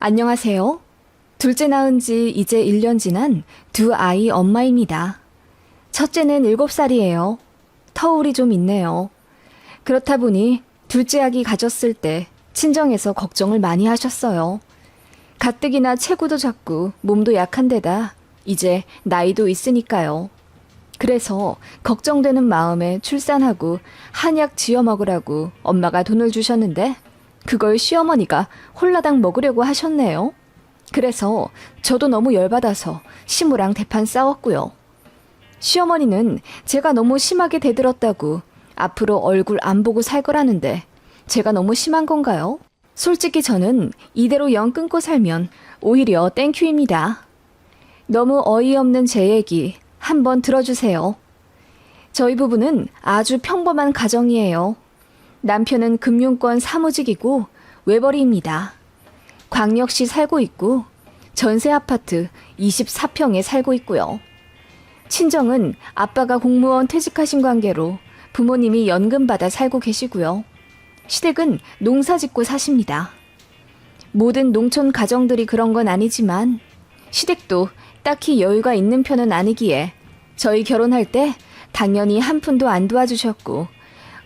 안녕하세요. 둘째 낳은 지 이제 1년 지난 두 아이 엄마입니다. 첫째는 7살이에요. 터울이 좀 있네요. 그렇다 보니 둘째 아기 가졌을 때 친정에서 걱정을 많이 하셨어요. 가뜩이나 체구도 작고 몸도 약한 데다 이제 나이도 있으니까요. 그래서 걱정되는 마음에 출산하고 한약 지어 먹으라고 엄마가 돈을 주셨는데 그걸 시어머니가 홀라당 먹으려고 하셨네요. 그래서 저도 너무 열받아서 시무랑 대판 싸웠고요. 시어머니는 제가 너무 심하게 대들었다고 앞으로 얼굴 안 보고 살 거라는데 제가 너무 심한 건가요? 솔직히 저는 이대로 영 끊고 살면 오히려 땡큐입니다. 너무 어이없는 제 얘기 한번 들어주세요. 저희 부부는 아주 평범한 가정이에요. 남편은 금융권 사무직이고 외벌이입니다. 광역시 살고 있고 전세 아파트 24평에 살고 있고요. 친정은 아빠가 공무원 퇴직하신 관계로 부모님이 연금 받아 살고 계시고요. 시댁은 농사 짓고 사십니다. 모든 농촌 가정들이 그런 건 아니지만 시댁도 딱히 여유가 있는 편은 아니기에 저희 결혼할 때 당연히 한 푼도 안 도와주셨고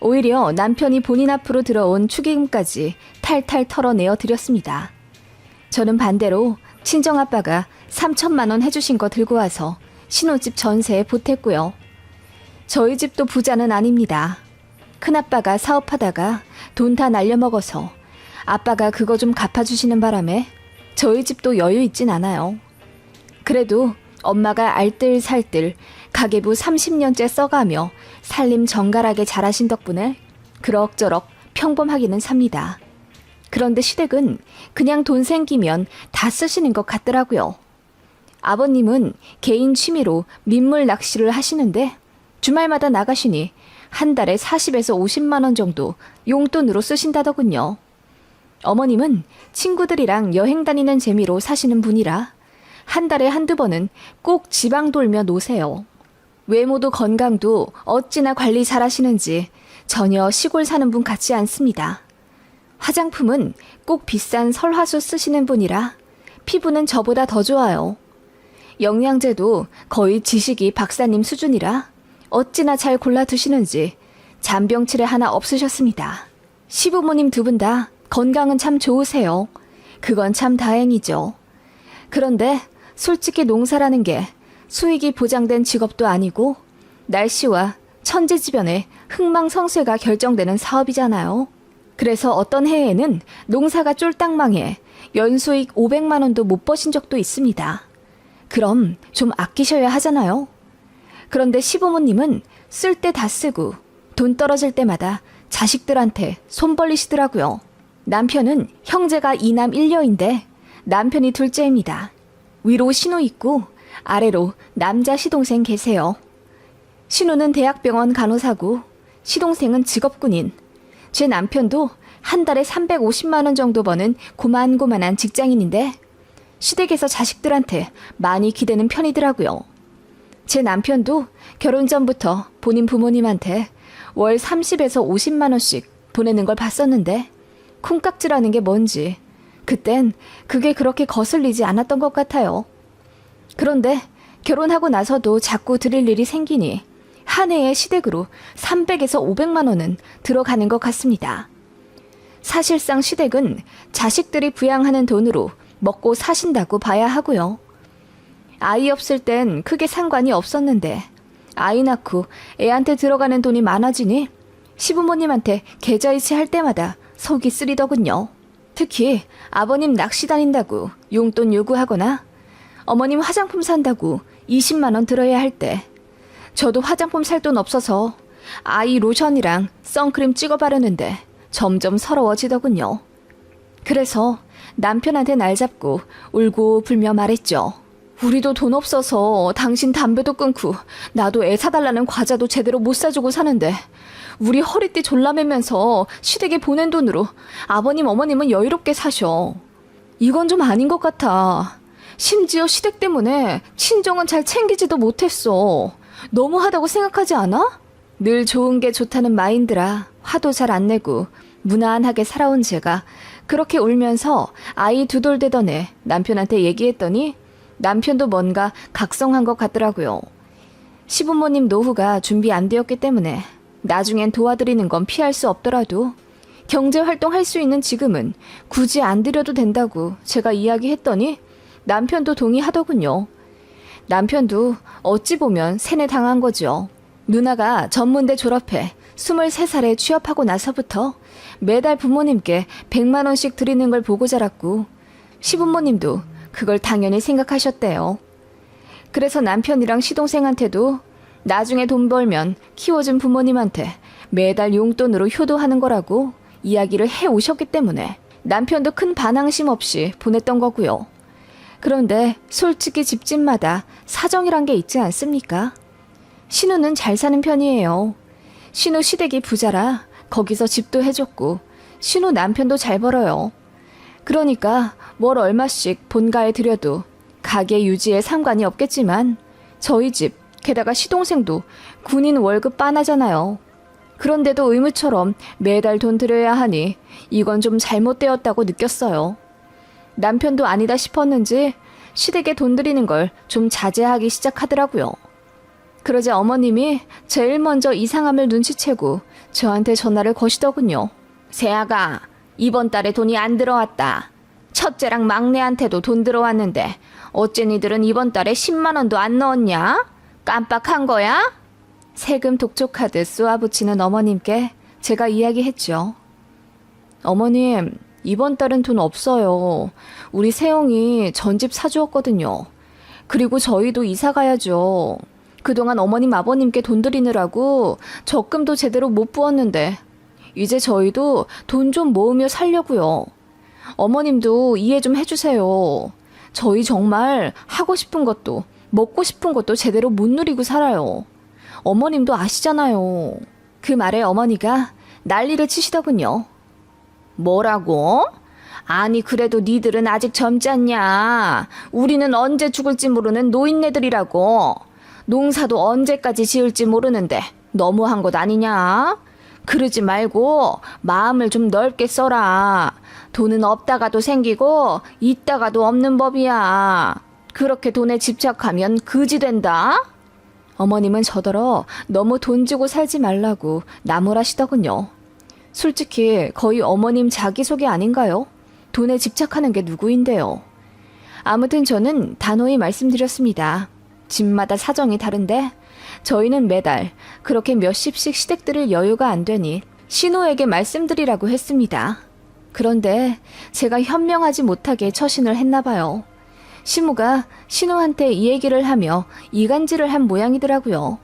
오히려 남편이 본인 앞으로 들어온 축의금까지 탈탈 털어내어 드렸습니다. 저는 반대로 친정아빠가 3천만 원 해주신 거 들고 와서 신혼집 전세에 보탰고요. 저희 집도 부자는 아닙니다. 큰아빠가 사업하다가 돈 다 날려먹어서 아빠가 그거 좀 갚아주시는 바람에 저희 집도 여유 있진 않아요. 그래도 엄마가 알뜰살뜰 가계부 30년째 써가며 살림 정갈하게 잘하신 덕분에 그럭저럭 평범하기는 삽니다. 그런데 시댁은 그냥 돈 생기면 다 쓰시는 것 같더라고요. 아버님은 개인 취미로 민물 낚시를 하시는데 주말마다 나가시니 한 달에 40에서 50만 원 정도 용돈으로 쓰신다더군요. 어머님은 친구들이랑 여행 다니는 재미로 사시는 분이라 한 달에 한두 번은 꼭 지방 돌며 노세요. 외모도 건강도 어찌나 관리 잘하시는지 전혀 시골 사는 분 같지 않습니다. 화장품은 꼭 비싼 설화수 쓰시는 분이라 피부는 저보다 더 좋아요. 영양제도 거의 지식이 박사님 수준이라 어찌나 잘 골라 드시는지 잔병치레 하나 없으셨습니다. 시부모님 두 분 다 건강은 참 좋으세요. 그건 참 다행이죠. 그런데 솔직히 농사라는 게 수익이 보장된 직업도 아니고 날씨와 천재지변의 흥망성쇠가 결정되는 사업이잖아요. 그래서 어떤 해에는 농사가 쫄딱 망해 연수익 500만 원도 못 버신 적도 있습니다. 그럼 좀 아끼셔야 하잖아요. 그런데 시부모님은 쓸 때 다 쓰고 돈 떨어질 때마다 자식들한테 손 벌리시더라고요. 남편은 형제가 2남 1녀인데 남편이 둘째입니다. 위로 신우 있고 아래로 남자 시동생 계세요. 신우는 대학병원 간호사고 시동생은 직업군인. 제 남편도 한 달에 350만 원 정도 버는 고만고만한 직장인인데 시댁에서 자식들한테 많이 기대는 편이더라고요. 제 남편도 결혼 전부터 본인 부모님한테 월 30에서 50만 원씩 보내는 걸 봤었는데 콩깍지라는 게 뭔지 그땐 그게 그렇게 거슬리지 않았던 것 같아요. 그런데 결혼하고 나서도 자꾸 드릴 일이 생기니 한 해에 시댁으로 300에서 500만 원은 들어가는 것 같습니다. 사실상 시댁은 자식들이 부양하는 돈으로 먹고 사신다고 봐야 하고요. 아이 없을 땐 크게 상관이 없었는데 아이 낳고 애한테 들어가는 돈이 많아지니 시부모님한테 계좌이체 할 때마다 속이 쓰리더군요. 특히 아버님 낚시 다닌다고 용돈 요구하거나 어머님 화장품 산다고 20만 원 들어야 할 때 저도 화장품 살 돈 없어서 아이 로션이랑 선크림 찍어 바르는데 점점 서러워지더군요. 그래서 남편한테 날 잡고 울고 불며 말했죠. 우리도 돈 없어서 당신 담배도 끊고 나도 애 사달라는 과자도 제대로 못 사주고 사는데 우리 허리띠 졸라매면서 시댁에 보낸 돈으로 아버님 어머님은 여유롭게 사셔. 이건 좀 아닌 것 같아. 심지어 시댁 때문에 친정은 잘 챙기지도 못했어. 너무하다고 생각하지 않아? 늘 좋은 게 좋다는 마인드라 화도 잘 안 내고 무난하게 살아온 제가 그렇게 울면서 아이 두돌대던 애 남편한테 얘기했더니 남편도 뭔가 각성한 것 같더라고요. 시부모님 노후가 준비 안 되었기 때문에 나중엔 도와드리는 건 피할 수 없더라도 경제활동할 수 있는 지금은 굳이 안 드려도 된다고 제가 이야기했더니 남편도 동의하더군요. 남편도 어찌 보면 세뇌당한 거죠. 누나가 전문대 졸업해 23살에 취업하고 나서부터 매달 부모님께 100만 원씩 드리는 걸 보고 자랐고 시부모님도 그걸 당연히 생각하셨대요. 그래서 남편이랑 시동생한테도 나중에 돈 벌면 키워준 부모님한테 매달 용돈으로 효도하는 거라고 이야기를 해오셨기 때문에 남편도 큰 반항심 없이 보냈던 거고요. 그런데 솔직히 집집마다 사정이란 게 있지 않습니까? 신우는 잘 사는 편이에요. 신우 시댁이 부자라 거기서 집도 해줬고 신우 남편도 잘 벌어요. 그러니까 월 얼마씩 본가에 들여도 가게 유지에 상관이 없겠지만 저희 집 게다가 시동생도 군인 월급 빠나잖아요. 그런데도 의무처럼 매달 돈 들여야 하니 이건 좀 잘못되었다고 느꼈어요. 남편도 아니다 싶었는지 시댁에 돈 들이는 걸 좀 자제하기 시작하더라고요. 그러자 어머님이 제일 먼저 이상함을 눈치채고 저한테 전화를 거시더군요. 세아가 이번 달에 돈이 안 들어왔다. 첫째랑 막내한테도 돈 들어왔는데 어째 니들은 이번 달에 10만 원도 안 넣었냐? 깜빡한 거야? 세금 독촉하듯 쏘아붙이는 어머님께 제가 이야기했죠. 어머님, 이번 달은 돈 없어요. 우리 세영이 전집 사주었거든요. 그리고 저희도 이사 가야죠. 그동안 어머님 아버님께 돈 드리느라고 적금도 제대로 못 부었는데 이제 저희도 돈 좀 모으며 살려고요. 어머님도 이해 좀 해주세요. 저희 정말 하고 싶은 것도 먹고 싶은 것도 제대로 못 누리고 살아요. 어머님도 아시잖아요. 그 말에 어머니가 난리를 치시더군요. 뭐라고? 아니 그래도 니들은 아직 젊지 않냐. 우리는 언제 죽을지 모르는 노인네들이라고. 농사도 언제까지 지을지 모르는데 너무한 것 아니냐? 그러지 말고 마음을 좀 넓게 써라. 돈은 없다가도 생기고 있다가도 없는 법이야. 그렇게 돈에 집착하면 그지 된다. 어머님은 저더러 너무 돈 주고 살지 말라고 나무라시더군요. 솔직히 거의 어머님 자기소개 아닌가요? 돈에 집착하는 게 누구인데요. 아무튼 저는 단호히 말씀드렸습니다. 집마다 사정이 다른데 저희는 매달 그렇게 몇십씩 시댁 들일 여유가 안 되니 신우에게 말씀드리라고 했습니다. 그런데 제가 현명하지 못하게 처신을 했나 봐요. 시무가 신우한테 이 얘기를 하며 이간질을 한 모양이더라고요.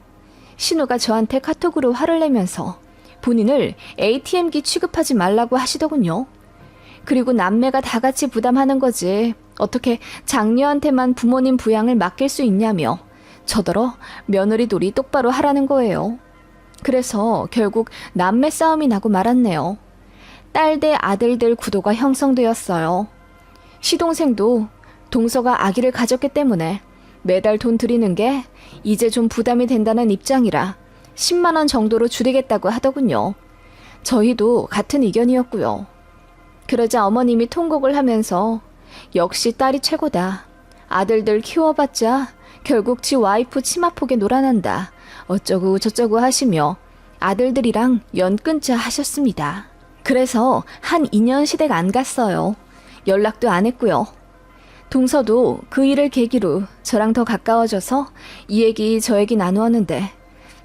신우가 저한테 카톡으로 화를 내면서 본인을 ATM기 취급하지 말라고 하시더군요. 그리고 남매가 다 같이 부담하는 거지 어떻게 장녀한테만 부모님 부양을 맡길 수 있냐며 저더러 며느리돌이 똑바로 하라는 거예요. 그래서 결국 남매 싸움이 나고 말았네요. 딸 대 아들들 구도가 형성되었어요. 시동생도 동서가 아기를 가졌기 때문에 매달 돈 드리는 게 이제 좀 부담이 된다는 입장이라 10만 원 정도로 줄이겠다고 하더군요. 저희도 같은 의견이었고요. 그러자 어머님이 통곡을 하면서 역시 딸이 최고다. 아들들 키워봤자 결국 지 와이프 치마폭에 놀아난다. 어쩌고 저쩌고 하시며 아들들이랑 연 끊자 하셨습니다. 그래서 한 2년 시댁 안 갔어요. 연락도 안 했고요. 동서도 그 일을 계기로 저랑 더 가까워져서 이 얘기 저 얘기 나누었는데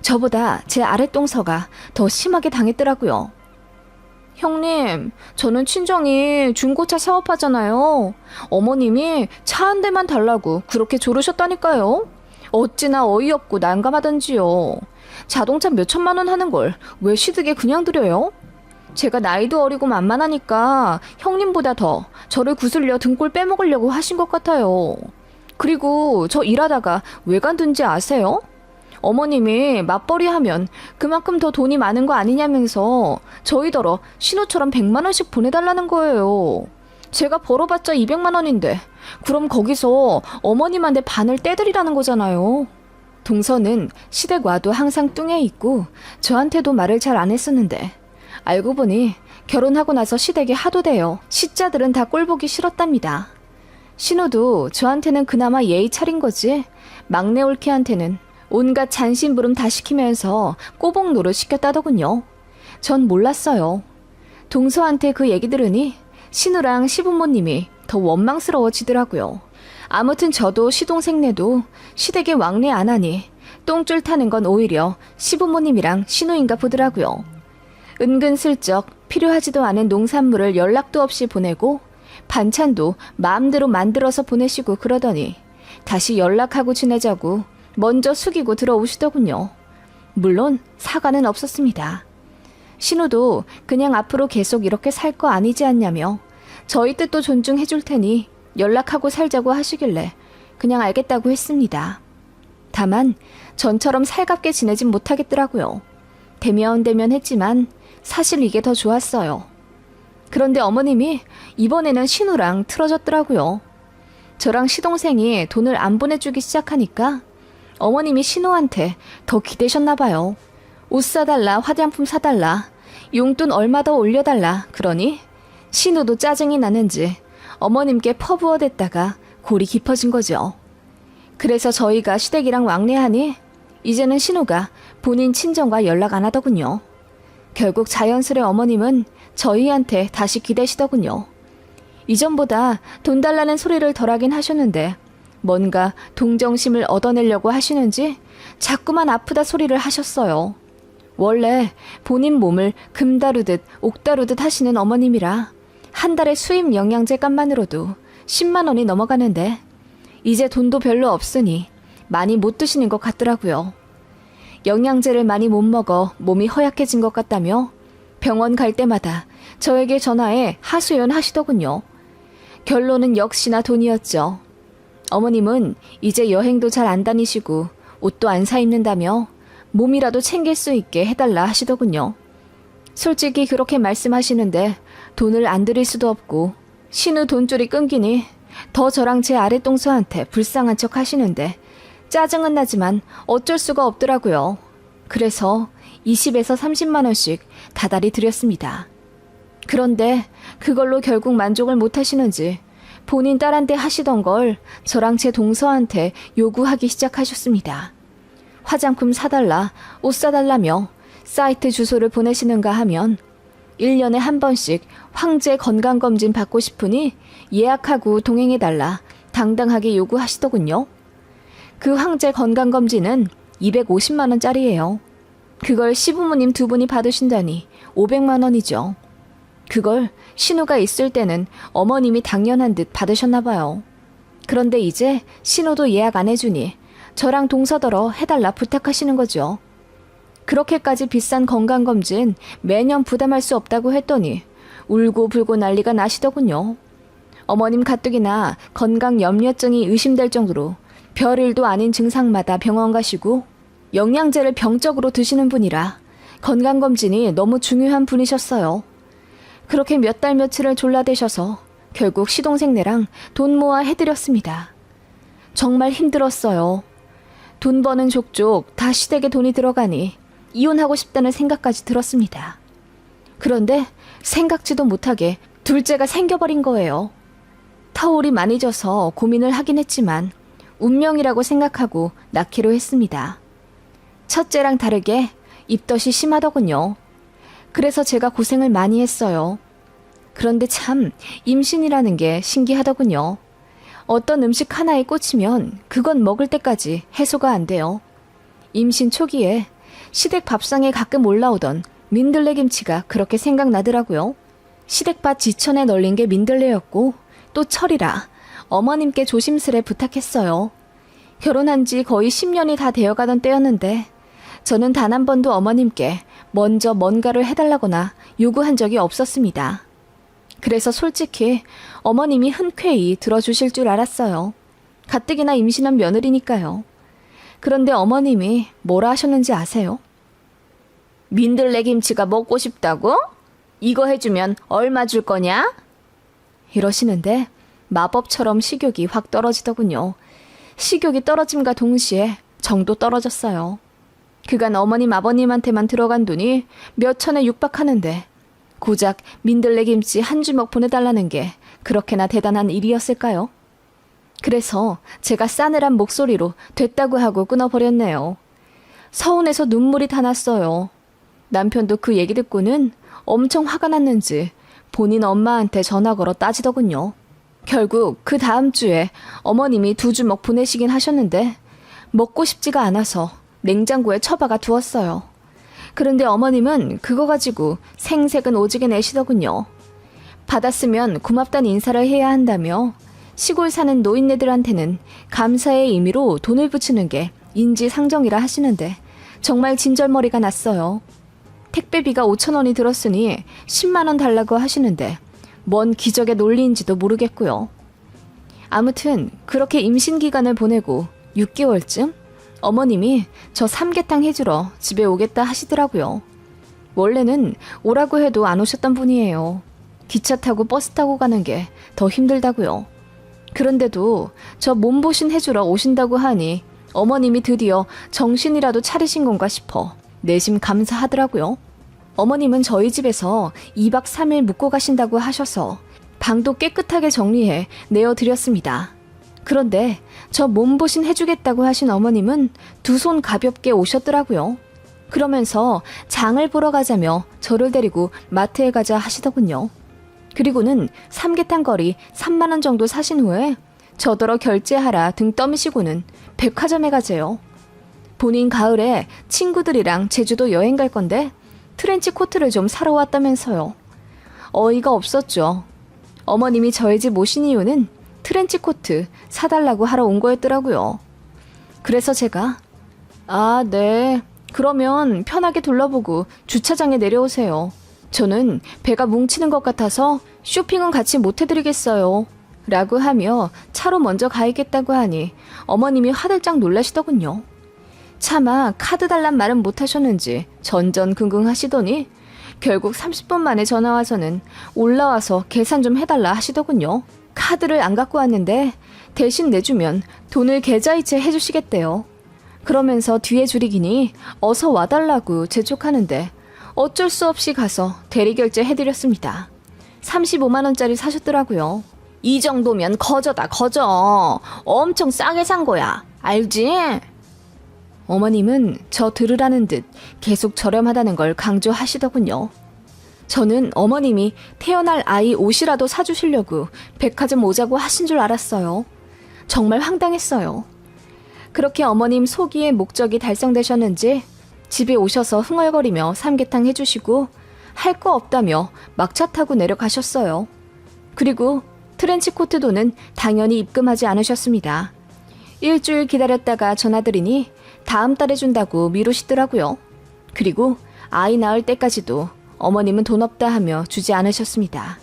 저보다 제 아랫동서가 더 심하게 당했더라고요. 형님, 저는 친정이 중고차 사업하잖아요. 어머님이 차 한 대만 달라고 그렇게 조르셨다니까요. 어찌나 어이없고 난감하던지요. 자동차 몇 천만 원 하는 걸 왜 시댁에 그냥 드려요? 제가 나이도 어리고 만만하니까 형님보다 더 저를 구슬려 등골 빼먹으려고 하신 것 같아요. 그리고 저 일하다가 왜 간둔지 아세요? 어머님이 맞벌이 하면 그만큼 더 돈이 많은 거 아니냐면서 저희더러 신우처럼 100만 원씩 보내달라는 거예요. 제가 벌어봤자 200만 원인데 그럼 거기서 어머님한테 반을 떼드리라는 거잖아요. 동서는 시댁 와도 항상 뚱해 있고 저한테도 말을 잘 안 했었는데 알고 보니 결혼하고 나서 시댁이 하도 돼요. 시자들은 다 꼴보기 싫었답니다. 신우도 저한테는 그나마 예의 차린 거지 막내 올케한테는 온갖 잔심부름 다 시키면서 꼬복 노릇 시켰다더군요. 전 몰랐어요. 동서한테 그 얘기 들으니 신우랑 시부모님이 더 원망스러워지더라고요. 아무튼 저도 시동생네도 시댁에 왕래 안 하니 똥줄 타는 건 오히려 시부모님이랑 신우인가 보더라고요. 은근슬쩍 필요하지도 않은 농산물을 연락도 없이 보내고 반찬도 마음대로 만들어서 보내시고 그러더니 다시 연락하고 지내자고 먼저 숙이고 들어오시더군요. 물론 사과는 없었습니다. 신우도 그냥 앞으로 계속 이렇게 살 거 아니지 않냐며 저희 뜻도 존중해 줄 테니 연락하고 살자고 하시길래 그냥 알겠다고 했습니다. 다만 전처럼 살갑게 지내진 못하겠더라고요. 대면 했지만 사실 이게 더 좋았어요. 그런데 어머님이 이번에는 신우랑 틀어졌더라고요. 저랑 시동생이 돈을 안 보내주기 시작하니까 어머님이 신우한테 더 기대셨나 봐요. 옷 사달라, 화장품 사달라, 용돈 얼마 더 올려달라 그러니 신우도 짜증이 나는지 어머님께 퍼부어댔다가 골이 깊어진 거죠. 그래서 저희가 시댁이랑 왕래하니 이제는 신우가 본인 친정과 연락 안 하더군요. 결국 자연스레 어머님은 저희한테 다시 기대시더군요. 이전보다 돈 달라는 소리를 덜하긴 하셨는데 뭔가 동정심을 얻어내려고 하시는지 자꾸만 아프다 소리를 하셨어요. 원래 본인 몸을 금 다루듯 옥 다루듯 하시는 어머님이라 한 달에 수입 영양제 값만으로도 10만 원이 넘어가는데 이제 돈도 별로 없으니 많이 못 드시는 것 같더라고요. 영양제를 많이 못 먹어 몸이 허약해진 것 같다며 병원 갈 때마다 저에게 전화해 하소연 하시더군요. 결론은 역시나 돈이었죠. 어머님은 이제 여행도 잘 안 다니시고 옷도 안 사 입는다며 몸이라도 챙길 수 있게 해달라 하시더군요. 솔직히 그렇게 말씀하시는데 돈을 안 드릴 수도 없고 신우 돈줄이 끊기니 더 저랑 제 아랫동서한테 불쌍한 척 하시는데 짜증은 나지만 어쩔 수가 없더라고요. 그래서 20에서 30만 원씩 다달이 드렸습니다. 그런데 그걸로 결국 만족을 못 하시는지 본인 딸한테 하시던 걸 저랑 제 동서한테 요구하기 시작하셨습니다. 화장품 사달라, 옷 사달라며 사이트 주소를 보내시는가 하면 1년에 한 번씩 황제 건강검진 받고 싶으니 예약하고 동행해달라 당당하게 요구하시더군요. 그 황제 건강검진은 250만 원짜리예요. 그걸 시부모님 두 분이 받으신다니 500만 원이죠. 그걸 신우가 있을 때는 어머님이 당연한 듯 받으셨나 봐요. 그런데 이제 신우도 예약 안 해주니 저랑 동서더러 해달라 부탁하시는 거죠. 그렇게까지 비싼 건강검진 매년 부담할 수 없다고 했더니 울고 불고 난리가 나시더군요. 어머님 가뜩이나 건강 염려증이 의심될 정도로 별일도 아닌 증상마다 병원 가시고 영양제를 병적으로 드시는 분이라 건강검진이 너무 중요한 분이셨어요. 그렇게 몇 달 며칠을 졸라대셔서 결국 시동생네랑 돈 모아 해드렸습니다. 정말 힘들었어요. 돈 버는 족족 다 시댁에 돈이 들어가니 이혼하고 싶다는 생각까지 들었습니다. 그런데 생각지도 못하게 둘째가 생겨버린 거예요. 터울이 많이 져서 고민을 하긴 했지만 운명이라고 생각하고 낳기로 했습니다. 첫째랑 다르게 입덧이 심하더군요. 그래서 제가 고생을 많이 했어요. 그런데 참 임신이라는 게 신기하더군요. 어떤 음식 하나에 꽂히면 그건 먹을 때까지 해소가 안 돼요. 임신 초기에 시댁 밥상에 가끔 올라오던 민들레김치가 그렇게 생각나더라고요. 시댁밭 지천에 널린 게 민들레였고 또 철이라 어머님께 조심스레 부탁했어요. 결혼한 지 거의 10년이 다 되어가던 때였는데 저는 단 한 번도 어머님께 먼저 뭔가를 해달라거나 요구한 적이 없었습니다. 그래서 솔직히 어머님이 흔쾌히 들어주실 줄 알았어요. 가뜩이나 임신한 며느리니까요. 그런데 어머님이 뭐라 하셨는지 아세요? 민들레김치가 먹고 싶다고? 이거 해주면 얼마 줄 거냐? 이러시는데 마법처럼 식욕이 확 떨어지더군요. 식욕이 떨어짐과 동시에 정도 떨어졌어요. 그간 어머님 아버님한테만 들어간 돈이 몇 천에 육박하는데 고작 민들레김치 한 주먹 보내달라는 게 그렇게나 대단한 일이었을까요? 그래서 제가 싸늘한 목소리로 됐다고 하고 끊어버렸네요. 서운해서 눈물이 다 났어요. 남편도 그 얘기 듣고는 엄청 화가 났는지 본인 엄마한테 전화 걸어 따지더군요. 결국 그 다음 주에 어머님이 2주먹 보내시긴 하셨는데 먹고 싶지가 않아서 냉장고에 처박아 두었어요. 그런데 어머님은 그거 가지고 생색은 오지게 내시더군요. 받았으면 고맙다는 인사를 해야 한다며 시골 사는 노인네들한테는 감사의 의미로 돈을 붙이는 게 인지상정이라 하시는데 정말 진절머리가 났어요. 택배비가 5,000원이 들었으니 10만 원 달라고 하시는데 뭔 기적의 논리인지도 모르겠고요. 아무튼 그렇게 임신기간을 보내고 6개월쯤 어머님이 저 삼계탕 해주러 집에 오겠다 하시더라고요. 원래는 오라고 해도 안 오셨던 분이에요. 기차 타고 버스 타고 가는 게 더 힘들다고요. 그런데도 저 몸보신 해주러 오신다고 하니 어머님이 드디어 정신이라도 차리신 건가 싶어 내심 감사하더라고요. 어머님은 저희 집에서 2박 3일 묵고 가신다고 하셔서 방도 깨끗하게 정리해 내어드렸습니다. 그런데 저 몸보신 해주겠다고 하신 어머님은 2손 가볍게 오셨더라고요. 그러면서 장을 보러 가자며 저를 데리고 마트에 가자 하시더군요. 그리고는 삼계탕 거리 3만 원 정도 사신 후에 저더러 결제하라 등 떠미시고는 백화점에 가재요. 본인 가을에 친구들이랑 제주도 여행 갈 건데 트렌치 코트를 좀 사러 왔다면서요. 어이가 없었죠. 어머님이 저희 집 오신 이유는 트렌치 코트 사달라고 하러 온 거였더라고요. 그래서 제가 네. 그러면 편하게 둘러보고 주차장에 내려오세요. 저는 배가 뭉치는 것 같아서 쇼핑은 같이 못 해드리겠어요. 라고 하며 차로 먼저 가야겠다고 하니 어머님이 화들짝 놀라시더군요. 차마 카드 달란 말은 못하셨는지 전전긍긍 하시더니 결국 30분 만에 전화와서는 올라와서 계산 좀 해달라 하시더군요. 카드를 안 갖고 왔는데 대신 내주면 돈을 계좌이체 해주시겠대요. 그러면서 뒤에 줄이기니 어서 와달라고 재촉하는데 어쩔 수 없이 가서 대리결제 해드렸습니다. 35만 원짜리 사셨더라고요. 이 정도면 거저다 거저. 엄청 싸게 산 거야. 알지? 어머님은 저 들으라는 듯 계속 저렴하다는 걸 강조하시더군요. 저는 어머님이 태어날 아이 옷이라도 사주시려고 백화점 오자고 하신 줄 알았어요. 정말 황당했어요. 그렇게 어머님 소기의 목적이 달성되셨는지 집에 오셔서 흥얼거리며 삼계탕 해주시고 할 거 없다며 막차 타고 내려가셨어요. 그리고 트렌치코트 돈은 당연히 입금하지 않으셨습니다. 일주일 기다렸다가 전화드리니 다음 달에 준다고 미루시더라고요. 그리고 아이 낳을 때까지도 어머님은 돈 없다 하며 주지 않으셨습니다.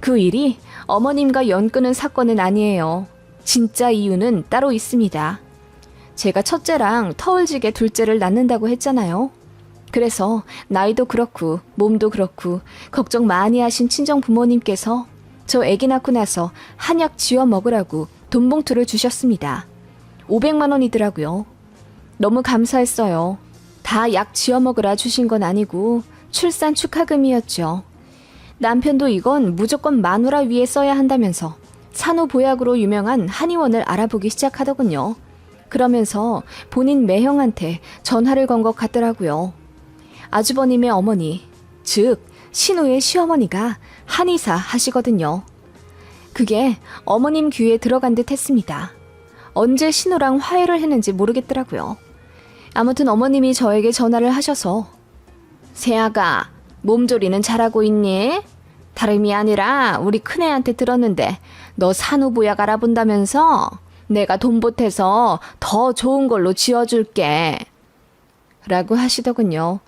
그 일이 어머님과 연끄는 사건은 아니에요. 진짜 이유는 따로 있습니다. 제가 첫째랑 터울지게 둘째를 낳는다고 했잖아요. 그래서 나이도 그렇고 몸도 그렇고 걱정 많이 하신 친정 부모님께서 저 아기 낳고 나서 한약 지어 먹으라고 돈 봉투를 주셨습니다. 500만 원이더라고요. 너무 감사했어요. 다 약 지어 먹으라 주신 건 아니고 출산 축하금이었죠. 남편도 이건 무조건 마누라 위에 써야 한다면서 산후보약으로 유명한 한의원을 알아보기 시작하더군요. 그러면서 본인 매형한테 전화를 건 것 같더라고요. 아주버님의 어머니, 즉 신우의 시어머니가 한의사 하시거든요. 그게 어머님 귀에 들어간 듯 했습니다. 언제 신우랑 화해를 했는지 모르겠더라고요. 아무튼 어머님이 저에게 전화를 하셔서 새아가 몸조리는 잘하고 있니? 다름이 아니라 우리 큰애한테 들었는데 너 산후보약 알아본다면서 내가 돈 보태서 더 좋은 걸로 지어줄게 라고 하시더군요.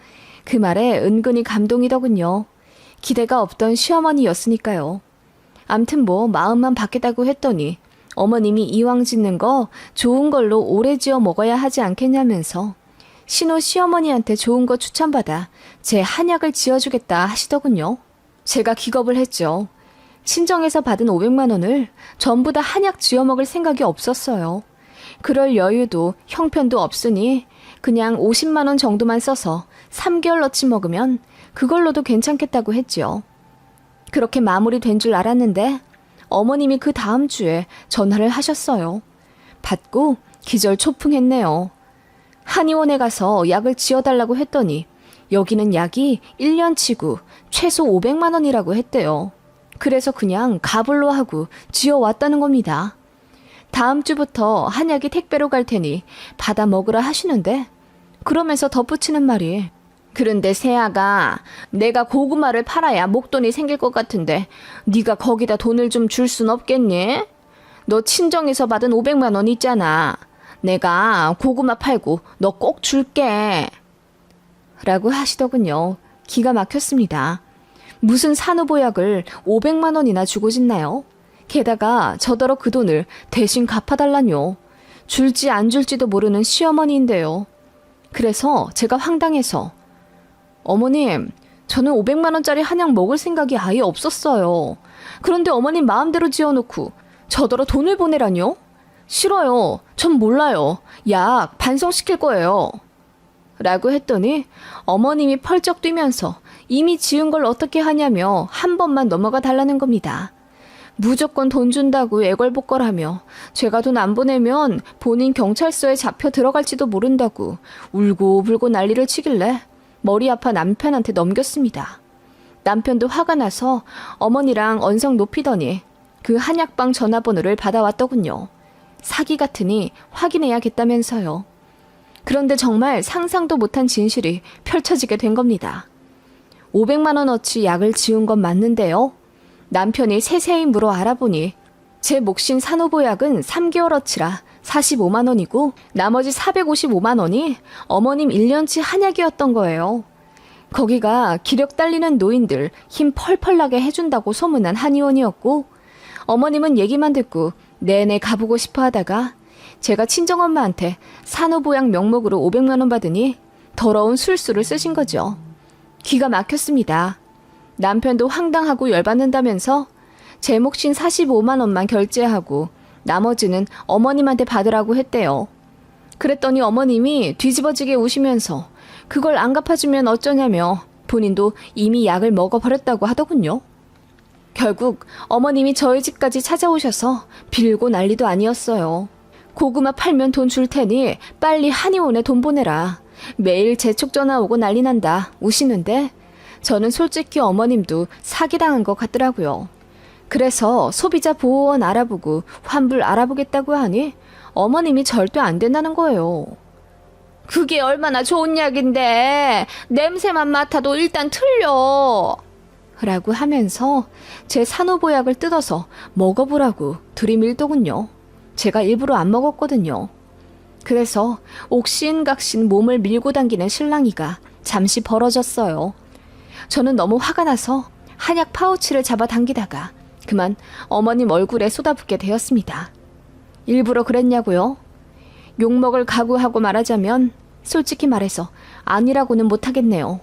그 말에 은근히 감동이더군요. 기대가 없던 시어머니였으니까요. 암튼 뭐 마음만 바뀌다고 했더니 어머님이 이왕 짓는 거 좋은 걸로 오래 지어 먹어야 하지 않겠냐면서 신호 시어머니한테 좋은 거 추천받아 제 한약을 지어주겠다 하시더군요. 제가 기겁을 했죠. 친정에서 받은 500만 원을 전부 다 한약 지어 먹을 생각이 없었어요. 그럴 여유도 형편도 없으니 그냥 50만 원 정도만 써서 3개월어치 먹으면 그걸로도 괜찮겠다고 했지요. 그렇게 마무리된 줄 알았는데 어머님이 그 다음 주에 전화를 하셨어요. 받고 기절초풍했네요. 한의원에 가서 약을 지어달라고 했더니 여기는 약이 1년치고 최소 500만 원이라고 했대요. 그래서 그냥 가불로 하고 지어왔다는 겁니다. 다음 주부터 한약이 택배로 갈 테니 받아 먹으라 하시는데 그러면서 덧붙이는 말이 그런데 세아가 내가 고구마를 팔아야 목돈이 생길 것 같은데 네가 거기다 돈을 좀 줄 순 없겠니? 너 친정에서 받은 500만 원 있잖아. 내가 고구마 팔고 너 꼭 줄게. 라고 하시더군요. 기가 막혔습니다. 무슨 산후보약을 500만 원이나 주고 짓나요? 게다가 저더러 그 돈을 대신 갚아달라뇨. 줄지 안 줄지도 모르는 시어머니인데요. 그래서 제가 황당해서 어머님, 저는 500만 원짜리 한약 먹을 생각이 아예 없었어요. 그런데 어머님 마음대로 지어놓고 저더러 돈을 보내라뇨? 싫어요. 전 몰라요. 약 반송시킬 거예요. 라고 했더니 어머님이 펄쩍 뛰면서 이미 지은 걸 어떻게 하냐며 한 번만 넘어가 달라는 겁니다. 무조건 돈 준다고 애걸복걸하며 제가 돈 안 보내면 본인 경찰서에 잡혀 들어갈지도 모른다고 울고불고 난리를 치길래 머리 아파 남편한테 넘겼습니다. 남편도 화가 나서 어머니랑 언성 높이더니 그 한약방 전화번호를 받아왔더군요. 사기 같으니 확인해야겠다면서요. 그런데 정말 상상도 못한 진실이 펼쳐지게 된 겁니다. 500만 원어치 약을 지은 건 맞는데요. 남편이 세세히 물어 알아보니 제 몫인 산후보약은 3개월어치라 45만 원이고 나머지 455만 원이 어머님 1년치 한약이었던 거예요. 거기가 기력 딸리는 노인들 힘 펄펄 나게 해준다고 소문난 한의원이었고 어머님은 얘기만 듣고 내내 가보고 싶어 하다가 제가 친정엄마한테 산후보약 명목으로 500만 원 받으니 더러운 술수를 쓰신 거죠. 기가 막혔습니다. 남편도 황당하고 열받는다면서 제 몫인 45만 원만 결제하고 나머지는 어머님한테 받으라고 했대요. 그랬더니 어머님이 뒤집어지게 우시면서 그걸 안 갚아주면 어쩌냐며 본인도 이미 약을 먹어버렸다고 하더군요. 결국 어머님이 저희 집까지 찾아오셔서 빌고 난리도 아니었어요. 고구마 팔면 돈 줄 테니 빨리 한의원에 돈 보내라. 매일 재촉 전화 오고 난리 난다 우시는데 저는 솔직히 어머님도 사기당한 것 같더라고요. 그래서 소비자 보호원 알아보고 환불 알아보겠다고 하니 어머님이 절대 안 된다는 거예요. 그게 얼마나 좋은 약인데 냄새만 맡아도 일단 틀려. 라고 하면서 제 산후보약을 뜯어서 먹어보라고 들이밀더군요. 제가 일부러 안 먹었거든요. 그래서 옥신각신 몸을 밀고 당기는 실랑이가 잠시 벌어졌어요. 저는 너무 화가 나서 한약 파우치를 잡아당기다가 그만 어머님 얼굴에 쏟아붓게 되었습니다. 일부러 그랬냐고요? 욕먹을 각오하고 말하자면 솔직히 말해서 아니라고는 못하겠네요.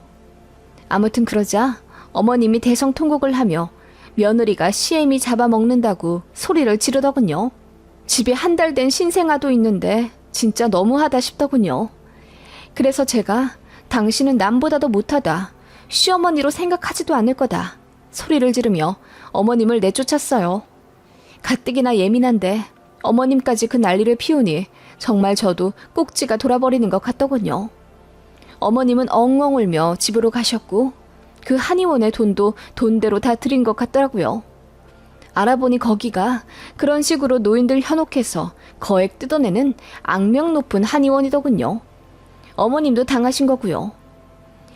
아무튼 그러자 어머님이 대성통곡을 하며 며느리가 시애미 잡아먹는다고 소리를 지르더군요. 집에 한 달 된 신생아도 있는데 진짜 너무하다 싶더군요. 그래서 제가 당신은 남보다도 못하다. 시어머니로 생각하지도 않을 거다. 소리를 지르며 어머님을 내쫓았어요. 가뜩이나 예민한데 어머님까지 그 난리를 피우니 정말 저도 꼭지가 돌아버리는 것 같더군요. 어머님은 엉엉 울며 집으로 가셨고 그 한의원의 돈도 돈대로 다 드린 것 같더라고요. 알아보니 거기가 그런 식으로 노인들 현혹해서 거액 뜯어내는 악명 높은 한의원이더군요. 어머님도 당하신 거고요.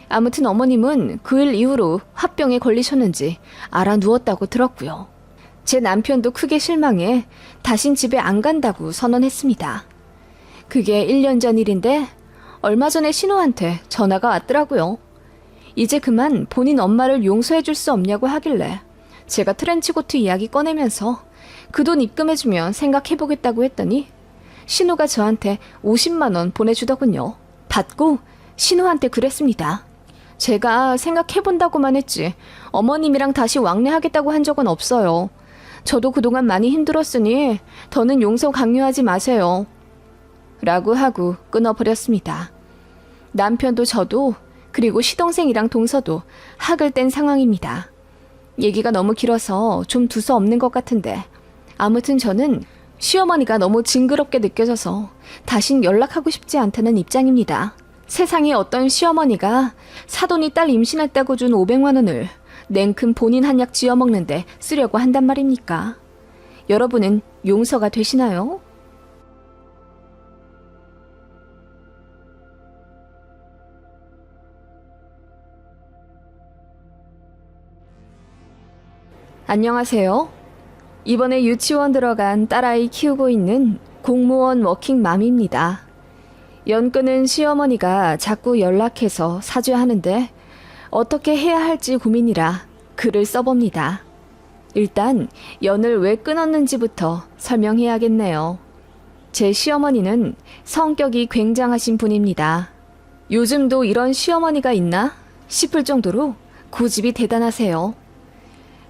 아무튼 어머님은 그 일 이후로 화병에 걸리셨는지 알아 누웠다고 들었고요. 제 남편도 크게 실망해 다신 집에 안 간다고 선언했습니다. 그게 1년 전 일인데 얼마 전에 신우한테 전화가 왔더라고요. 이제 그만 본인 엄마를 용서해 줄 수 없냐고 하길래 제가 트렌치코트 이야기 꺼내면서 그 돈 입금해주면 생각해보겠다고 했더니 신우가 저한테 50만 원 보내주더군요. 받고 신우한테 그랬습니다. 제가 생각해본다고만 했지 어머님이랑 다시 왕래하겠다고 한 적은 없어요. 저도 그동안 많이 힘들었으니 더는 용서 강요하지 마세요. 라고 하고 끊어버렸습니다. 남편도 저도 그리고 시동생이랑 동서도 학을 뗀 상황입니다. 얘기가 너무 길어서 좀 두서없는 것 같은데 아무튼 저는 시어머니가 너무 징그럽게 느껴져서 다신 연락하고 싶지 않다는 입장입니다. 세상에 어떤 시어머니가 사돈이 딸 임신했다고 준 500만 원을 냉큼 본인 한약 지어먹는데 쓰려고 한단 말입니까? 여러분은 용서가 되시나요? 안녕하세요. 이번에 유치원 들어간 딸아이 키우고 있는 공무원 워킹맘입니다. 연근은 시어머니가 자꾸 연락해서 사죄하는데 어떻게 해야 할지 고민이라 글을 써봅니다. 일단 연을 왜 끊었는지부터 설명해야겠네요. 제 시어머니는 성격이 굉장하신 분입니다. 요즘도 이런 시어머니가 있나 싶을 정도로 고집이 대단하세요.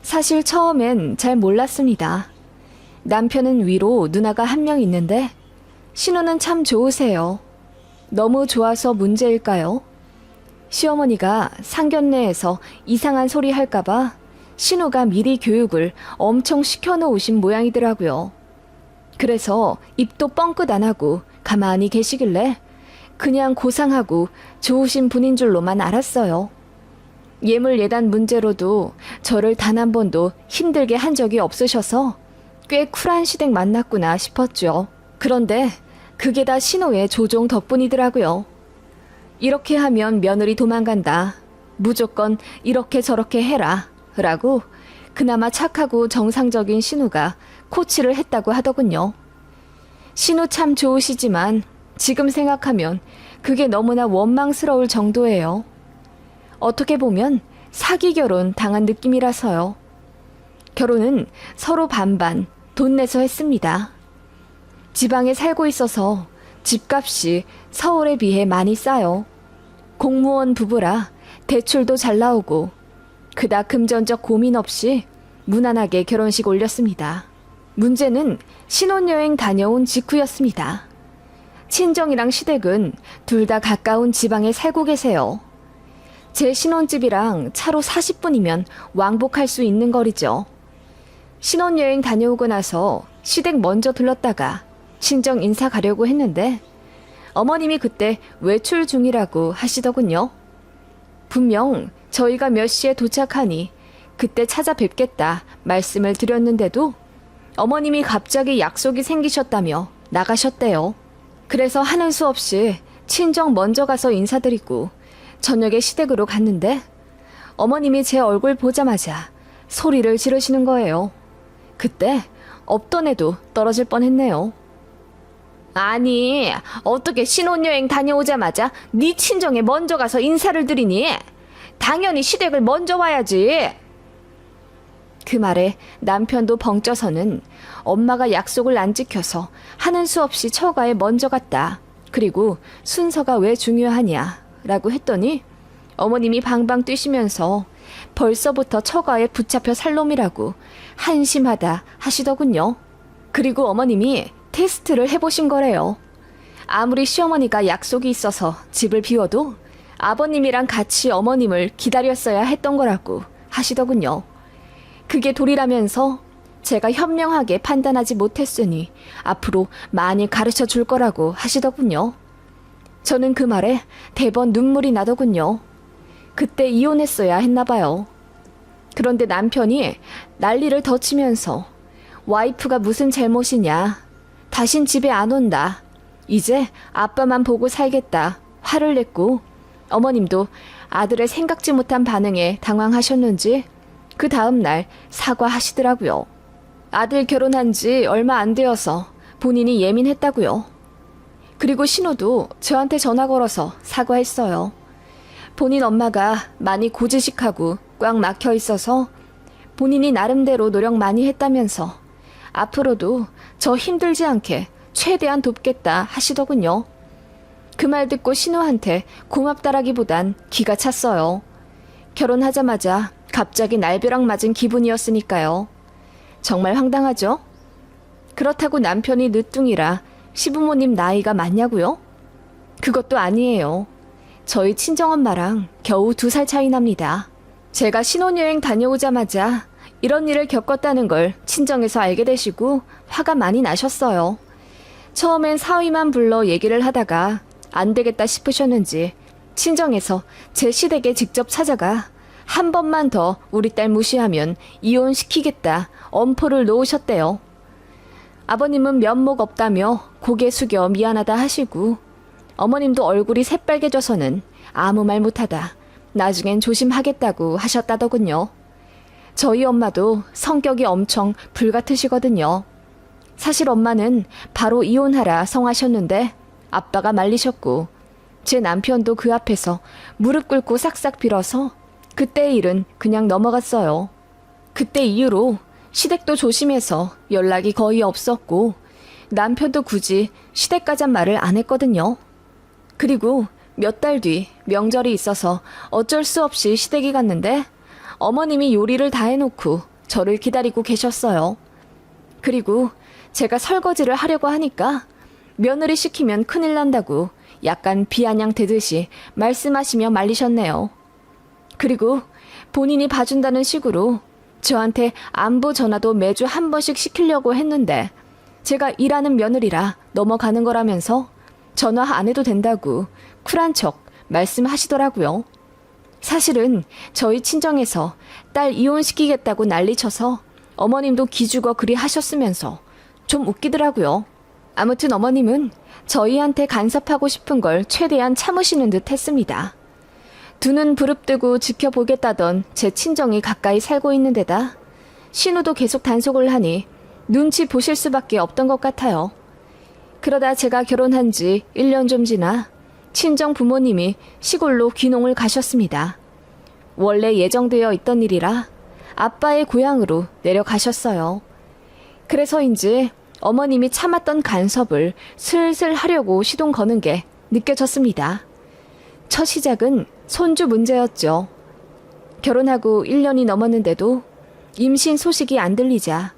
사실 처음엔 잘 몰랐습니다. 남편은 위로 누나가 한 명 있는데 신우는 참 좋으세요. 너무 좋아서 문제일까요? 시어머니가 상견례에서 이상한 소리 할까봐 신우가 미리 교육을 엄청 시켜놓으신 모양이더라고요. 그래서 입도 뻥끗 안 하고 가만히 계시길래 그냥 고상하고 좋으신 분인 줄로만 알았어요. 예물 예단 문제로도 저를 단 한 번도 힘들게 한 적이 없으셔서 꽤 쿨한 시댁 만났구나 싶었죠. 그런데 그게 다 신우의 조종 덕분이더라고요. 이렇게 하면 며느리 도망간다. 무조건 이렇게 저렇게 해라. 라고 그나마 착하고 정상적인 신우가 코치를 했다고 하더군요. 신우 참 좋으시지만 지금 생각하면 그게 너무나 원망스러울 정도예요. 어떻게 보면 사기 결혼 당한 느낌이라서요. 결혼은 서로 반반 돈 내서 했습니다. 지방에 살고 있어서 집값이 서울에 비해 많이 싸요. 공무원 부부라 대출도 잘 나오고 그닥 금전적 고민 없이 무난하게 결혼식 올렸습니다. 문제는 신혼여행 다녀온 직후였습니다. 친정이랑 시댁은 둘 다 가까운 지방에 살고 계세요. 제 신혼집이랑 차로 40분이면 왕복할 수 있는 거리죠. 신혼여행 다녀오고 나서 시댁 먼저 들렀다가 친정 인사 가려고 했는데 어머님이 그때 외출 중이라고 하시더군요. 분명 저희가 몇 시에 도착하니 그때 찾아뵙겠다 말씀을 드렸는데도 어머님이 갑자기 약속이 생기셨다며 나가셨대요. 그래서 하는 수 없이 친정 먼저 가서 인사드리고 저녁에 시댁으로 갔는데 어머님이 제 얼굴 보자마자 소리를 지르시는 거예요. 그때 없던 애도 떨어질 뻔했네요. 아니, 어떻게 신혼여행 다녀오자마자 네 친정에 먼저 가서 인사를 드리니? 당연히 시댁을 먼저 와야지. 그 말에 남편도 벙쪄서는 엄마가 약속을 안 지켜서 하는 수 없이 처가에 먼저 갔다. 그리고 순서가 왜 중요하냐 라고 했더니 어머님이 방방 뛰시면서 벌써부터 처가에 붙잡혀 살 놈이라고 한심하다 하시더군요. 그리고 어머님이 테스트를 해보신 거래요. 아무리 시어머니가 약속이 있어서 집을 비워도 아버님이랑 같이 어머님을 기다렸어야 했던 거라고 하시더군요. 그게 도리라면서 제가 현명하게 판단하지 못했으니 앞으로 많이 가르쳐 줄 거라고 하시더군요. 저는 그 말에 대번 눈물이 나더군요. 그때 이혼했어야 했나 봐요. 그런데 남편이 난리를 더 치면서 와이프가 무슨 잘못이냐. 다신 집에 안 온다. 이제 아빠만 보고 살겠다. 화를 냈고 어머님도 아들의 생각지 못한 반응에 당황하셨는지 그 다음 날 사과하시더라고요. 아들 결혼한 지 얼마 안 되어서 본인이 예민했다고요. 그리고 신우도 저한테 전화 걸어서 사과했어요. 본인 엄마가 많이 고지식하고 꽉 막혀 있어서 본인이 나름대로 노력 많이 했다면서 앞으로도 저 힘들지 않게 최대한 돕겠다 하시더군요. 그 말 듣고 신우한테 고맙다라기보단 기가 찼어요. 결혼하자마자 갑자기 날벼락 맞은 기분이었으니까요. 정말 황당하죠? 그렇다고 남편이 늦둥이라 시부모님 나이가 많냐고요? 그것도 아니에요. 저희 친정엄마랑 겨우 2살 차이 납니다. 제가 신혼여행 다녀오자마자 이런 일을 겪었다는 걸 친정에서 알게 되시고 화가 많이 나셨어요. 처음엔 사위만 불러 얘기를 하다가 안 되겠다 싶으셨는지 친정에서 제 시댁에 직접 찾아가 한 번만 더 우리 딸 무시하면 이혼시키겠다 엄포를 놓으셨대요. 아버님은 면목 없다며 고개 숙여 미안하다 하시고 어머님도 얼굴이 새빨개져서는 아무 말 못하다 나중엔 조심하겠다고 하셨다더군요. 저희 엄마도 성격이 엄청 불같으시거든요. 사실 엄마는 바로 이혼하라 성하셨는데 아빠가 말리셨고 제 남편도 그 앞에서 무릎 꿇고 싹싹 빌어서 그때의 일은 그냥 넘어갔어요. 그때 이후로 시댁도 조심해서 연락이 거의 없었고 남편도 굳이 시댁 가잔 말을 안 했거든요. 그리고 몇 달 뒤 명절이 있어서 어쩔 수 없이 시댁에 갔는데 어머님이 요리를 다 해놓고 저를 기다리고 계셨어요. 그리고 제가 설거지를 하려고 하니까 며느리 시키면 큰일 난다고 약간 비아냥대듯이 말씀하시며 말리셨네요. 그리고 본인이 봐준다는 식으로 저한테 안부 전화도 매주 한 번씩 시키려고 했는데 제가 일하는 며느리라 넘어가는 거라면서 전화 안 해도 된다고 쿨한 척 말씀하시더라고요. 사실은 저희 친정에서 딸 이혼시키겠다고 난리쳐서 어머님도 기죽어 그리 하셨으면서 좀 웃기더라고요. 아무튼 어머님은 저희한테 간섭하고 싶은 걸 최대한 참으시는 듯 했습니다. 두 눈 부릅뜨고 지켜보겠다던 제 친정이 가까이 살고 있는 데다 신우도 계속 단속을 하니 눈치 보실 수밖에 없던 것 같아요. 그러다 제가 결혼한 지 1년 좀 지나 친정 부모님이 시골로 귀농을 가셨습니다. 원래 예정되어 있던 일이라 아빠의 고향으로 내려가셨어요. 그래서인지 어머님이 참았던 간섭을 슬슬 하려고 시동 거는 게 느껴졌습니다. 첫 시작은 손주 문제였죠. 결혼하고 1년이 넘었는데도 임신 소식이 안 들리자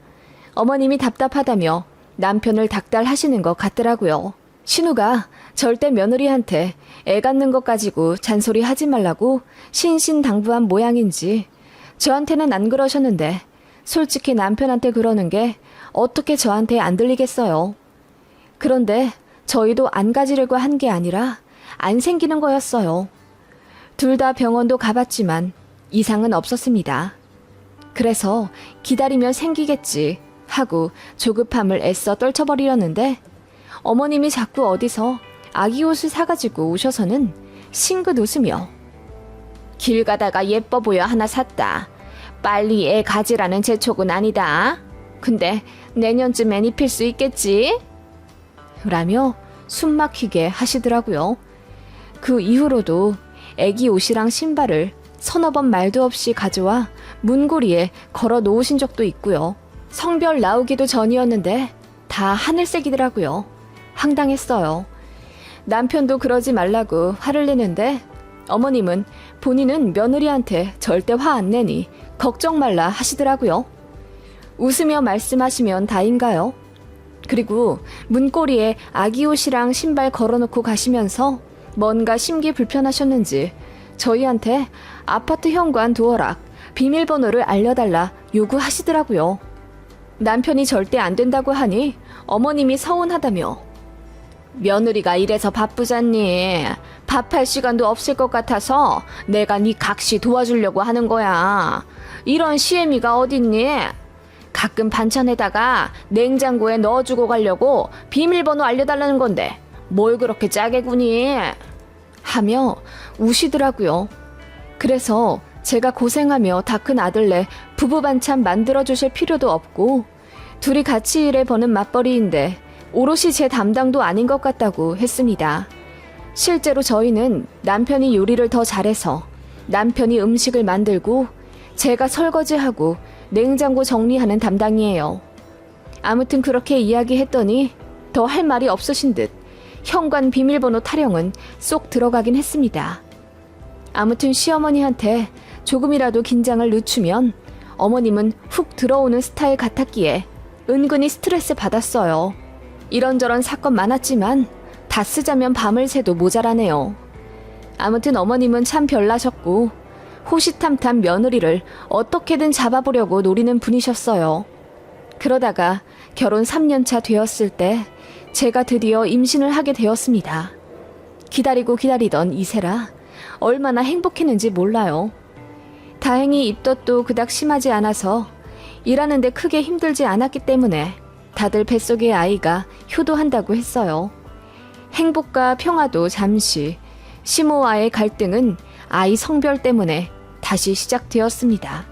어머님이 답답하다며 남편을 닥달하시는 것 같더라고요. 신우가 절대 며느리한테 애 갖는 것 가지고 잔소리 하지 말라고 신신당부한 모양인지 저한테는 안 그러셨는데 솔직히 남편한테 그러는 게 어떻게 저한테 안 들리겠어요. 그런데 저희도 안 가지려고 한 게 아니라 안 생기는 거였어요. 둘 다 병원도 가봤지만 이상은 없었습니다. 그래서 기다리면 생기겠지 하고 조급함을 애써 떨쳐버리려는데 어머님이 자꾸 어디서 아기 옷을 사가지고 오셔서는 싱긋 웃으며 길 가다가 예뻐 보여 하나 샀다. 빨리 애 가지라는 재촉은 아니다. 근데 내년쯤엔 입힐 수 있겠지? 라며 숨 막히게 하시더라고요. 그 이후로도 애기 옷이랑 신발을 서너 번 말도 없이 가져와 문고리에 걸어 놓으신 적도 있고요. 성별 나오기도 전이었는데 다 하늘색이더라고요. 황당했어요. 남편도 그러지 말라고 화를 내는데 어머님은 본인은 며느리한테 절대 화 안 내니 걱정 말라 하시더라고요. 웃으며 말씀하시면 다인가요? 그리고 문고리에 아기 옷이랑 신발 걸어놓고 가시면서 뭔가 심기 불편하셨는지 저희한테 아파트 현관 도어락 비밀번호를 알려달라 요구하시더라고요. 남편이 절대 안 된다고 하니 어머님이 서운하다며 며느리가 이래서 바쁘잖니. 밥할 시간도 없을 것 같아서 내가 네 각시 도와주려고 하는 거야. 이런 시애미가 어딨니? 가끔 반찬에다가 냉장고에 넣어주고 가려고 비밀번호 알려달라는 건데 뭘 그렇게 짜게 구니? 하며 우시더라고요. 그래서 제가 고생하며 다 큰 아들네 부부 반찬 만들어주실 필요도 없고 둘이 같이 일해 버는 맞벌이인데 오롯이 제 담당도 아닌 것 같다고 했습니다. 실제로 저희는 남편이 요리를 더 잘해서 남편이 음식을 만들고 제가 설거지하고 냉장고 정리하는 담당이에요. 아무튼 그렇게 이야기했더니 더 할 말이 없으신 듯 현관 비밀번호 타령은 쏙 들어가긴 했습니다. 아무튼 시어머니한테 조금이라도 긴장을 늦추면 어머님은 훅 들어오는 스타일 같았기에 은근히 스트레스 받았어요. 이런저런 사건 많았지만 다 쓰자면 밤을 새도 모자라네요. 아무튼 어머님은 참 별나셨고 호시탐탐 며느리를 어떻게든 잡아보려고 노리는 분이셨어요. 그러다가 결혼 3년차 되었을 때 제가 드디어 임신을 하게 되었습니다. 기다리고 기다리던 이세라 얼마나 행복했는지 몰라요. 다행히 입덧도 그닥 심하지 않아서 일하는데 크게 힘들지 않았기 때문에 다들 뱃속의 아이가 효도한다고 했어요. 행복과 평화도 잠시, 시모와의 갈등은 아이 성별 때문에 다시 시작되었습니다.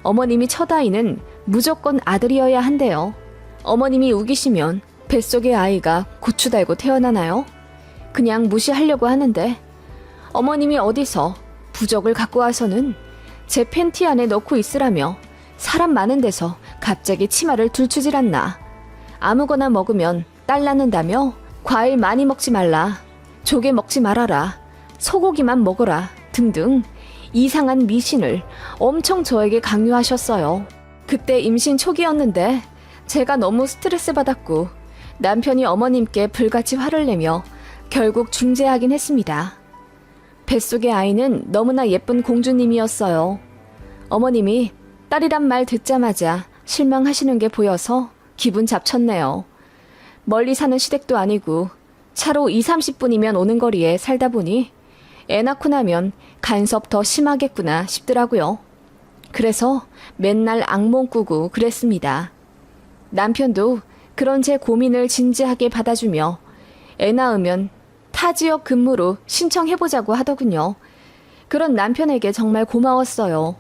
어머님이 첫 아이는 무조건 아들이어야 한대요. 어머님이 우기시면 뱃속의 아이가 고추 달고 태어나나요? 그냥 무시하려고 하는데 어머님이 어디서 부적을 갖고 와서는 제 팬티 안에 넣고 있으라며 사람 많은 데서 갑자기 치마를 둘추질 않나. 아무거나 먹으면 딸 낳는다며 과일 많이 먹지 말라, 조개 먹지 말아라, 소고기만 먹어라 등등 이상한 미신을 엄청 저에게 강요하셨어요. 그때 임신 초기였는데 제가 너무 스트레스 받았고 남편이 어머님께 불같이 화를 내며 결국 중재하긴 했습니다. 뱃속의 아이는 너무나 예쁜 공주님이었어요. 어머님이 딸이란 말 듣자마자 실망하시는 게 보여서 기분 잡쳤네요. 멀리 사는 시댁도 아니고 차로 20-30분이면 오는 거리에 살다 보니 애 낳고 나면 간섭 더 심하겠구나 싶더라고요. 그래서 맨날 악몽 꾸고 그랬습니다. 남편도 그런 제 고민을 진지하게 받아주며 애 낳으면 타 지역 근무로 신청해보자고 하더군요. 그런 남편에게 정말 고마웠어요.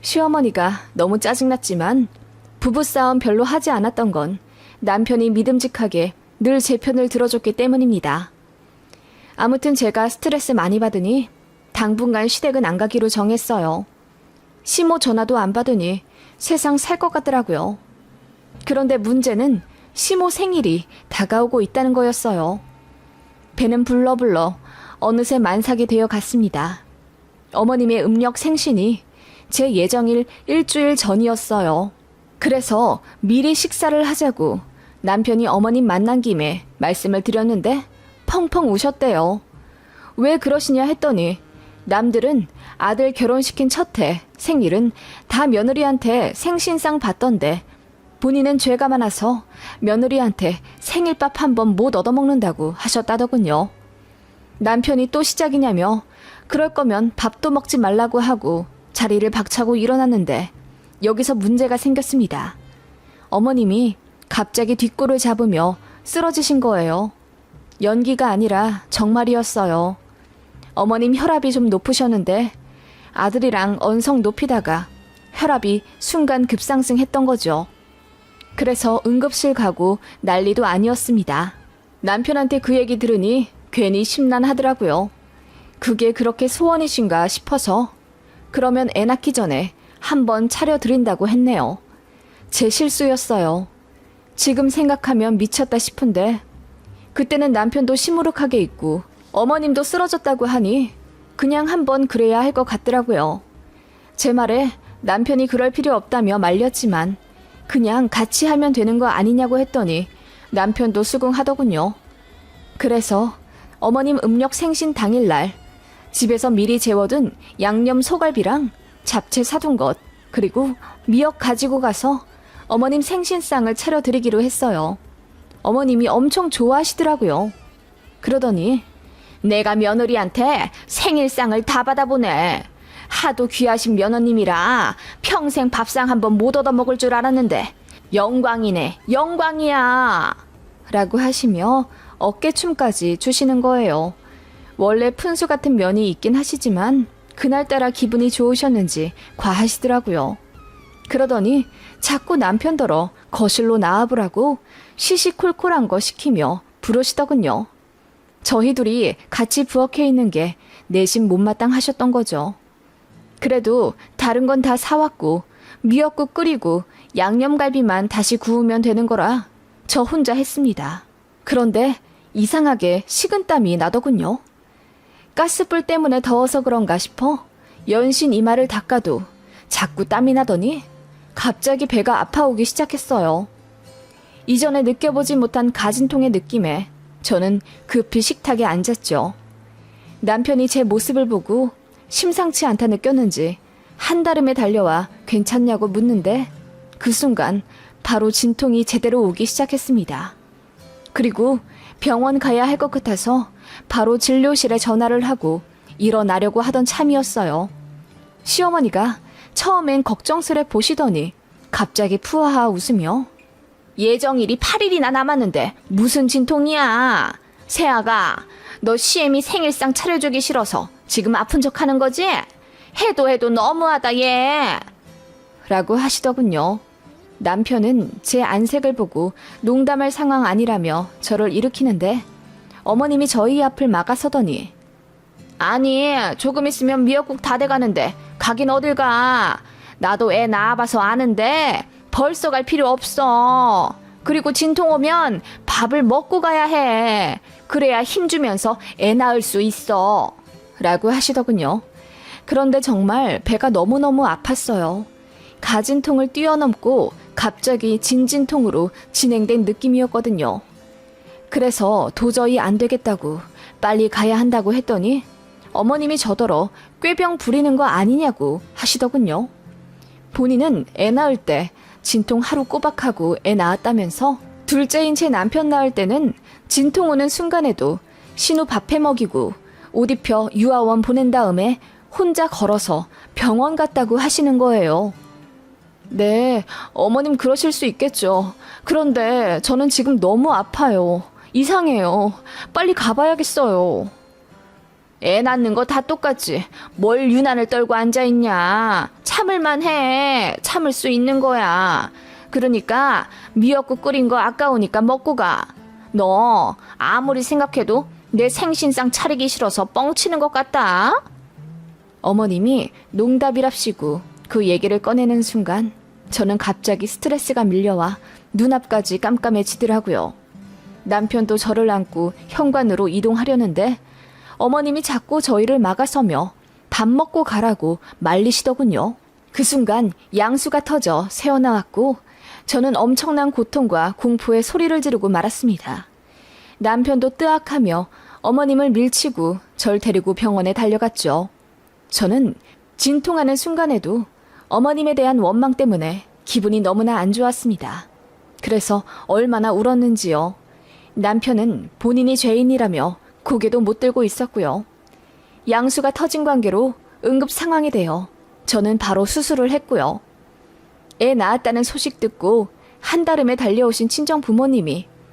시어머니가 너무 짜증났지만 부부싸움 별로 하지 않았던 건 남편이 믿음직하게 늘 제 편을 들어줬기 때문입니다. 아무튼 제가 스트레스 많이 받으니 당분간 시댁은 안 가기로 정했어요. 시모 전화도 안 받으니 세상 살 것 같더라고요. 그런데 문제는 시모 생일이 다가오고 있다는 거였어요. 배는 불러불러 어느새 만삭이 되어 갔습니다. 어머님의 음력 생신이 제 예정일 일주일 전이었어요. 그래서 미리 식사를 하자고 남편이 어머님 만난 김에 말씀을 드렸는데 펑펑 우셨대요. 왜 그러시냐 했더니 남들은 아들 결혼시킨 첫해 생일은 다 며느리한테 생신상 받던데 본인은 죄가 많아서 며느리한테 생일밥 한 번 못 얻어먹는다고 하셨다더군요. 남편이 또 시작이냐며 그럴 거면 밥도 먹지 말라고 하고 자리를 박차고 일어났는데 여기서 문제가 생겼습니다. 어머님이 갑자기 뒷골을 잡으며 쓰러지신 거예요. 연기가 아니라 정말이었어요. 어머님 혈압이 좀 높으셨는데 아들이랑 언성 높이다가 혈압이 순간 급상승했던 거죠. 그래서 응급실 가고 난리도 아니었습니다. 남편한테 그 얘기 들으니 괜히 심란하더라고요. 그게 그렇게 소원이신가 싶어서 그러면 애 낳기 전에 한번 차려드린다고 했네요. 제 실수였어요. 지금 생각하면 미쳤다 싶은데 그때는 남편도 시무룩하게 있고 어머님도 쓰러졌다고 하니 그냥 한번 그래야 할 것 같더라고요. 제 말에 남편이 그럴 필요 없다며 말렸지만 그냥 같이 하면 되는 거 아니냐고 했더니 남편도 수긍하더군요. 그래서 어머님 음력 생신 당일날 집에서 미리 재워둔 양념 소갈비랑 잡채 사둔 것 그리고 미역 가지고 가서 어머님 생신상을 차려드리기로 했어요. 어머님이 엄청 좋아하시더라고요. 그러더니 내가 며느리한테 생일상을 다 받아보네. 하도 귀하신 며느님이라 평생 밥상 한번 못 얻어먹을 줄 알았는데 영광이네, 영광이야 라고 하시며 어깨춤까지 추시는 거예요. 원래 푼수 같은 면이 있긴 하시지만 그날따라 기분이 좋으셨는지 과하시더라고요. 그러더니 자꾸 남편더러 거실로 나와보라고 시시콜콜한 거 시키며 부르시더군요. 저희 둘이 같이 부엌에 있는 게 내심 못마땅하셨던 거죠. 그래도 다른 건 다 사왔고 미역국 끓이고 양념갈비만 다시 구우면 되는 거라 저 혼자 했습니다. 그런데 이상하게 식은땀이 나더군요. 가스불 때문에 더워서 그런가 싶어 연신 이마를 닦아도 자꾸 땀이 나더니 갑자기 배가 아파오기 시작했어요. 이전에 느껴보지 못한 가진통의 느낌에 저는 급히 식탁에 앉았죠. 남편이 제 모습을 보고 심상치 않다 느꼈는지 한달음에 달려와 괜찮냐고 묻는데 그 순간 바로 진통이 제대로 오기 시작했습니다. 그리고 병원 가야 할 것 같아서 바로 진료실에 전화를 하고 일어나려고 하던 참이었어요. 시어머니가 처음엔 걱정스레 보시더니 갑자기 푸하하 웃으며 예정일이 8일이나 남았는데 무슨 진통이야. 세아가 너 시엠이 생일상 차려주기 싫어서 지금 아픈 척하는 거지? 해도 너무하다 얘. 라고 하시더군요. 남편은 제 안색을 보고 농담할 상황 아니라며 저를 일으키는데 어머님이 저희 앞을 막아서더니 아니 조금 있으면 미역국 다 돼가는데 가긴 어딜 가. 나도 애 낳아봐서 아는데 벌써 갈 필요 없어. 그리고 진통 오면 밥을 먹고 가야 해. 그래야 힘주면서 애 낳을 수 있어. 라고 하시더군요. 그런데 정말 배가 너무너무 아팠어요. 가진통을 뛰어넘고 갑자기 진진통으로 진행된 느낌이었거든요. 그래서 도저히 안 되겠다고 빨리 가야 한다고 했더니 어머님이 저더러 꾀병 부리는 거 아니냐고 하시더군요. 본인은 애 낳을 때 진통 하루 꼬박하고 애 낳았다면서 둘째인 제 남편 낳을 때는 진통 오는 순간에도 신우 밥해 먹이고 옷 입혀 유아원 보낸 다음에 혼자 걸어서 병원 갔다고 하시는 거예요. 네, 어머님 그러실 수 있겠죠. 그런데 저는 지금 너무 아파요. 이상해요. 빨리 가봐야겠어요. 애 낳는 거 다 똑같지. 뭘 유난을 떨고 앉아있냐. 참을만 해. 참을 수 있는 거야. 그러니까 미역국 끓인 거 아까우니까 먹고 가. 너 아무리 생각해도 내 생신상 차리기 싫어서 뻥치는 것 같다. 어머님이 농담이랍시고 그 얘기를 꺼내는 순간 저는 갑자기 스트레스가 밀려와 눈앞까지 깜깜해지더라고요. 남편도 저를 안고 현관으로 이동하려는데 어머님이 자꾸 저희를 막아서며 밥 먹고 가라고 말리시더군요. 그 순간 양수가 터져 새어나왔고 저는 엄청난 고통과 공포에 소리를 지르고 말았습니다. 남편도 뜨악하며 어머님을 밀치고 절 데리고 병원에 달려갔죠. 저는 진통하는 순간에도 어머님에 대한 원망 때문에 기분이 너무나 안 좋았습니다. 그래서 얼마나 울었는지요. 남편은 본인이 죄인이라며 고개도 못 들고 있었고요. 양수가 터진 관계로 응급 상황이 되어 저는 바로 수술을 했고요. 애 낳았다는 소식 듣고 한달음에 달려오신 친정 부모님이